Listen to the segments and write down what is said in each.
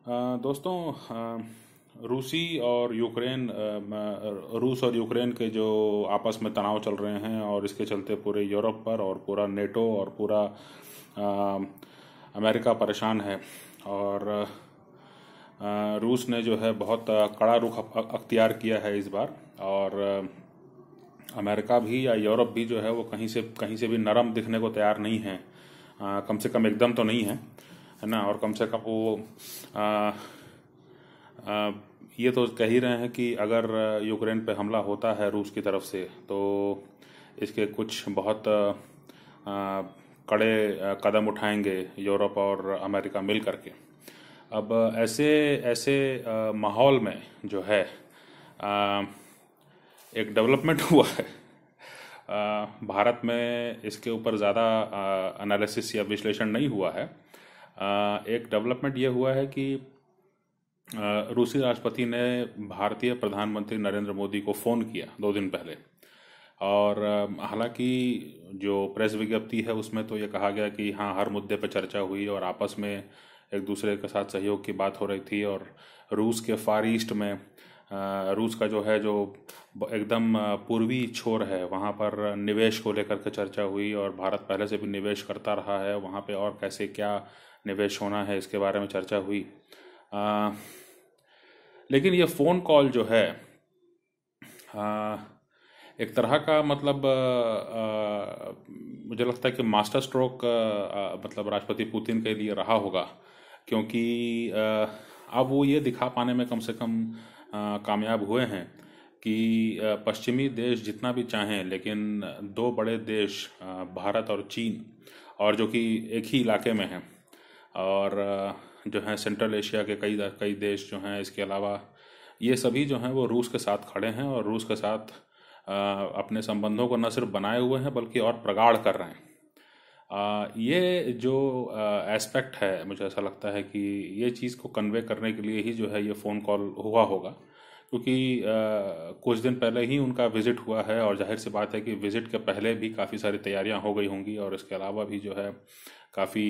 दोस्तों, रूसी और यूक्रेन रूस और यूक्रेन के जो आपस में तनाव चल रहे हैं और इसके चलते पूरे यूरोप पर और पूरा नेटो और पूरा अ, अमेरिका परेशान है। और रूस ने जो है बहुत कड़ा रुख अख्तियार किया है इस बार। और अमेरिका भी या यूरोप भी जो है वो कहीं से भी नरम दिखने को तैयार नहीं है। कम से कम एकदम तो नहीं है ना। और कम से कम वो आ, आ, ये तो कह ही रहे हैं कि अगर यूक्रेन पे हमला होता है रूस की तरफ से तो इसके कुछ बहुत कड़े कदम उठाएंगे यूरोप और अमेरिका मिल करके। अब ऐसे ऐसे माहौल में जो है आ, एक डेवलपमेंट हुआ है। भारत में इसके ऊपर ज़्यादा एनालिसिस या विश्लेषण नहीं हुआ है। एक डेवलपमेंट ये हुआ है कि रूसी राष्ट्रपति ने भारतीय प्रधानमंत्री नरेंद्र मोदी को फ़ोन किया 2 दिन पहले। और हालांकि जो प्रेस विज्ञप्ति है उसमें तो ये कहा गया कि हाँ, हर मुद्दे पर चर्चा हुई और आपस में एक दूसरे के साथ सहयोग की बात हो रही थी। और रूस के फार ईस्ट में रूस का जो है जो एकदम पूर्वी छोर है वहाँ पर निवेश को लेकर के चर्चा हुई। और भारत पहले से भी निवेश करता रहा है वहाँ पे, और कैसे क्या निवेश होना है इसके बारे में चर्चा हुई। लेकिन ये फ़ोन कॉल जो है एक तरह का मतलब मुझे लगता है कि मास्टर स्ट्रोक मतलब राष्ट्रपति पुतिन के लिए रहा होगा। क्योंकि अब वो ये दिखा पाने में कम से कम कामयाब हुए हैं कि पश्चिमी देश जितना भी चाहें, लेकिन 2 बड़े देश भारत और चीन, और जो कि एक ही इलाके में हैं, और जो हैं सेंट्रल एशिया के कई कई देश जो हैं, इसके अलावा ये सभी जो हैं वो रूस के साथ खड़े हैं और रूस के साथ अपने संबंधों को न सिर्फ बनाए हुए हैं बल्कि और प्रगाढ़ कर रहे हैं। ये जो एस्पेक्ट है, मुझे ऐसा लगता है कि ये चीज़ को कन्वे करने के लिए ही जो है ये फ़ोन कॉल हुआ होगा। क्योंकि कुछ दिन पहले ही उनका विज़िट हुआ है और जाहिर सी बात है कि विज़िट के पहले भी काफ़ी सारी तैयारियां हो गई होंगी। और इसके अलावा भी जो है काफ़ी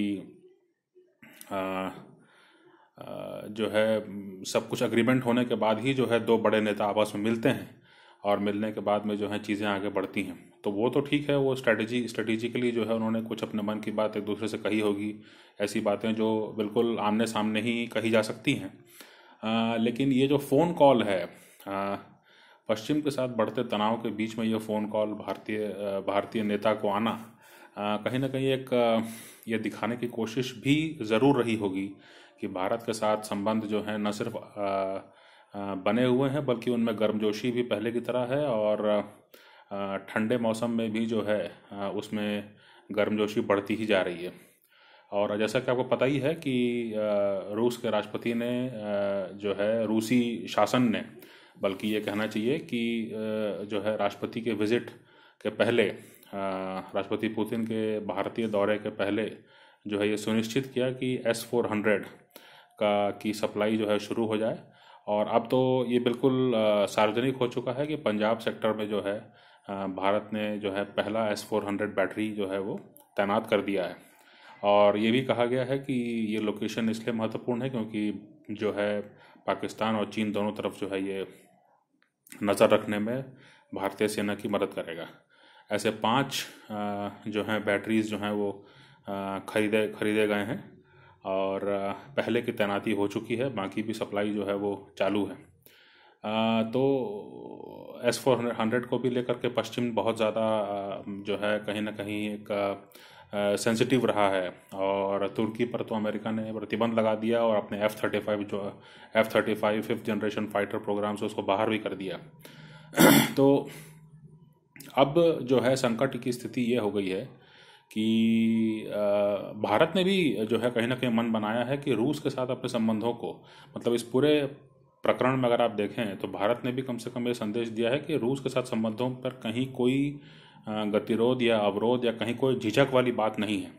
जो है सब कुछ अग्रीमेंट होने के बाद ही जो है 2 बड़े नेता आपस में मिलते हैं और मिलने के बाद में जो है चीज़ें आगे बढ़ती हैं। तो वो तो ठीक है, वो स्ट्रेटेजिकली जो है उन्होंने कुछ अपने मन की बात एक दूसरे से कही होगी, ऐसी बातें जो बिल्कुल आमने सामने ही कही जा सकती हैं। लेकिन ये जो फ़ोन कॉल है, पश्चिम के साथ बढ़ते तनाव के बीच में ये फ़ोन कॉल भारतीय नेता को आना कहीं ना कहीं एक ये दिखाने की कोशिश भी ज़रूर रही होगी कि भारत के साथ संबंध जो है न सिर्फ बने हुए हैं बल्कि उनमें गर्मजोशी भी पहले की तरह है। और ठंडे मौसम में भी जो है उसमें गर्मजोशी बढ़ती ही जा रही है। और जैसा कि आपको पता ही है कि रूस के राष्ट्रपति ने जो है रूसी शासन ने, बल्कि ये कहना चाहिए कि जो है राष्ट्रपति के विज़िट के पहले, राष्ट्रपति पुतिन के भारतीय दौरे के पहले जो है ये सुनिश्चित किया कि S-400 की सप्लाई जो है शुरू हो जाए। और अब तो ये बिल्कुल सार्वजनिक हो चुका है कि पंजाब सेक्टर में जो है भारत ने जो है पहला S-400 बैटरी जो है वो तैनात कर दिया है। और ये भी कहा गया है कि ये लोकेशन इसलिए महत्वपूर्ण है क्योंकि जो है पाकिस्तान और चीन दोनों तरफ जो है ये नज़र रखने में भारतीय सेना की मदद करेगा। ऐसे 5 जो हैं बैटरीज जो हैं वो खरीदे गए हैं और पहले की तैनाती हो चुकी है, बाकी भी सप्लाई जो है वो चालू है। तो S-400 को भी लेकर के पश्चिम बहुत ज़्यादा जो है कहीं ना कहीं एक सेंसिटिव रहा है। और तुर्की पर तो अमेरिका ने प्रतिबंध लगा दिया और अपने F-35 5th generation fighter programme से उसको बाहर भी कर दिया। तो अब जो है संकट की स्थिति ये हो गई है कि भारत ने भी जो है कहीं ना कहीं मन बनाया है कि रूस के साथ अपने संबंधों को, मतलब इस पूरे प्रकरण में अगर आप देखें तो भारत ने भी कम से कम ये संदेश दिया है कि रूस के साथ संबंधों पर कहीं कोई गतिरोध या अवरोध या कहीं कोई झिझक वाली बात नहीं है।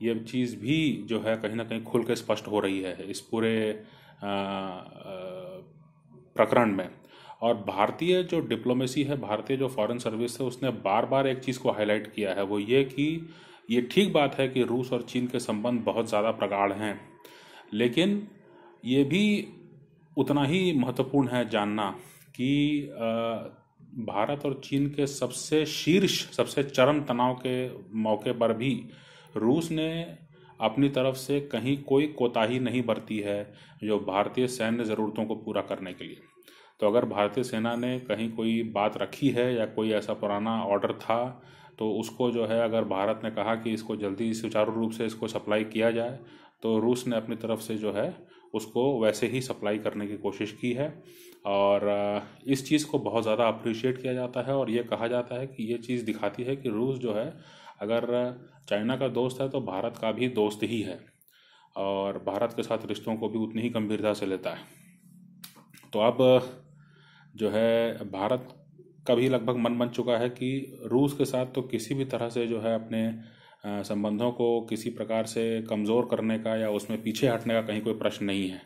ये चीज़ भी जो है कहीं ना कहीं खुल के स्पष्ट हो रही है इस पूरे प्रकरण में। और भारतीय जो डिप्लोमेसी है, भारतीय जो फॉरेन सर्विस है, उसने बार बार एक चीज़ को हाईलाइट किया है, वो ये कि ये ठीक बात है कि रूस और चीन के संबंध बहुत ज़्यादा प्रगाढ़ हैं, लेकिन ये भी उतना ही महत्वपूर्ण है जानना कि भारत और चीन के सबसे शीर्ष, सबसे चरम तनाव के मौके पर भी रूस ने अपनी तरफ से कहीं कोई कोताही नहीं बरती है जो भारतीय सैन्य ज़रूरतों को पूरा करने के लिए। तो अगर भारतीय सेना ने कहीं कोई बात रखी है या कोई ऐसा पुराना ऑर्डर था, तो उसको जो है अगर भारत ने कहा कि इसको जल्दी सुचारू रूप से इसको सप्लाई किया जाए, तो रूस ने अपनी तरफ से जो है उसको वैसे ही सप्लाई करने की कोशिश की है। और इस चीज़ को बहुत ज़्यादा अप्रिशिएट किया जाता है और ये कहा जाता है कि ये चीज़ दिखाती है कि रूस जो है अगर चाइना का दोस्त है तो भारत का भी दोस्त ही है और भारत के साथ रिश्तों को भी उतनी ही गंभीरता से लेता है। तो अब जो है भारत का भी लगभग मन बन चुका है कि रूस के साथ तो किसी भी तरह से जो है अपने संबंधों को किसी प्रकार से कमज़ोर करने का या उसमें पीछे हटने का कहीं कोई प्रश्न नहीं है।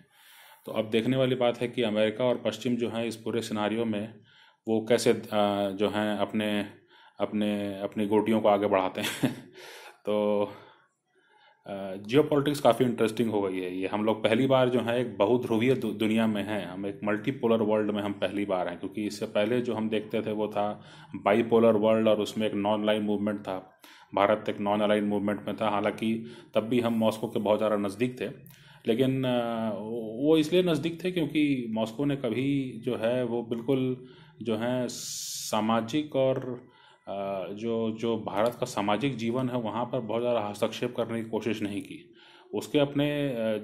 तो अब देखने वाली बात है कि अमेरिका और पश्चिम जो है इस पूरे सिनारियो में वो कैसे जो हैं अपने अपने अपनी गोटियों को आगे बढ़ाते हैं। तो जियोपॉलिटिक्स काफ़ी इंटरेस्टिंग हो गई है। ये हम लोग पहली बार जो है एक बहुध्रुवीय दुनिया में हैं, हम एक मल्टीपोलर वर्ल्ड में हम पहली बार हैं, क्योंकि इससे पहले जो हम देखते थे वो था बाईपोलर वर्ल्ड और उसमें एक नॉन अलाइन मूवमेंट था। भारत एक नॉन अलाइन मूवमेंट में था, हालांकि तब भी हम मॉस्को के बहुत ज़्यादा नज़दीक थे, लेकिन वो इसलिए नज़दीक थे क्योंकि मॉस्को ने कभी जो है वो बिल्कुल जो है सामाजिक और जो जो भारत का सामाजिक जीवन है वहाँ पर बहुत ज़्यादा हस्तक्षेप करने की कोशिश नहीं की। उसके अपने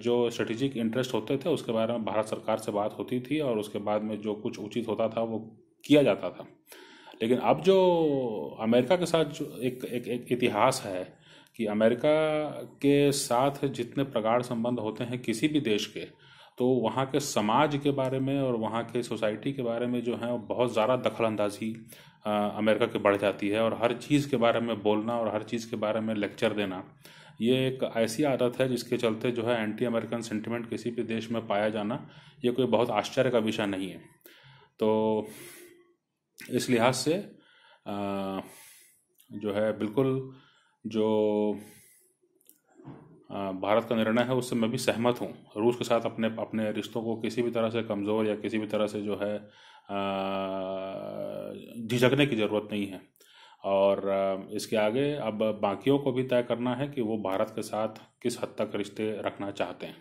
जो स्ट्रेटेजिक इंटरेस्ट होते थे उसके बारे में भारत सरकार से बात होती थी और उसके बाद में जो कुछ उचित होता था वो किया जाता था। लेकिन अब जो अमेरिका के साथ जो एक इतिहास है कि अमेरिका के साथ जितने प्रगाढ़ संबंध होते हैं किसी भी देश के, तो वहाँ के समाज के बारे में और वहाँ के सोसाइटी के बारे में जो है बहुत ज़्यादा दखल अंदाजी अमेरिका की बढ़ जाती है और हर चीज़ के बारे में बोलना और हर चीज़ के बारे में लेक्चर देना, ये एक ऐसी आदत है जिसके चलते जो है एंटी अमेरिकन सेंटिमेंट किसी भी देश में पाया जाना ये कोई बहुत आश्चर्य का विषय नहीं है। तो इस लिहाज से जो है बिल्कुल जो भारत का निर्णय है उससे मैं भी सहमत हूँ। रूस के साथ अपने अपने रिश्तों को किसी भी तरह से कमज़ोर या किसी भी तरह से जो है झिझकने की ज़रूरत नहीं है। और इसके आगे अब बाकियों को भी तय करना है कि वो भारत के साथ किस हद तक रिश्ते रखना चाहते हैं।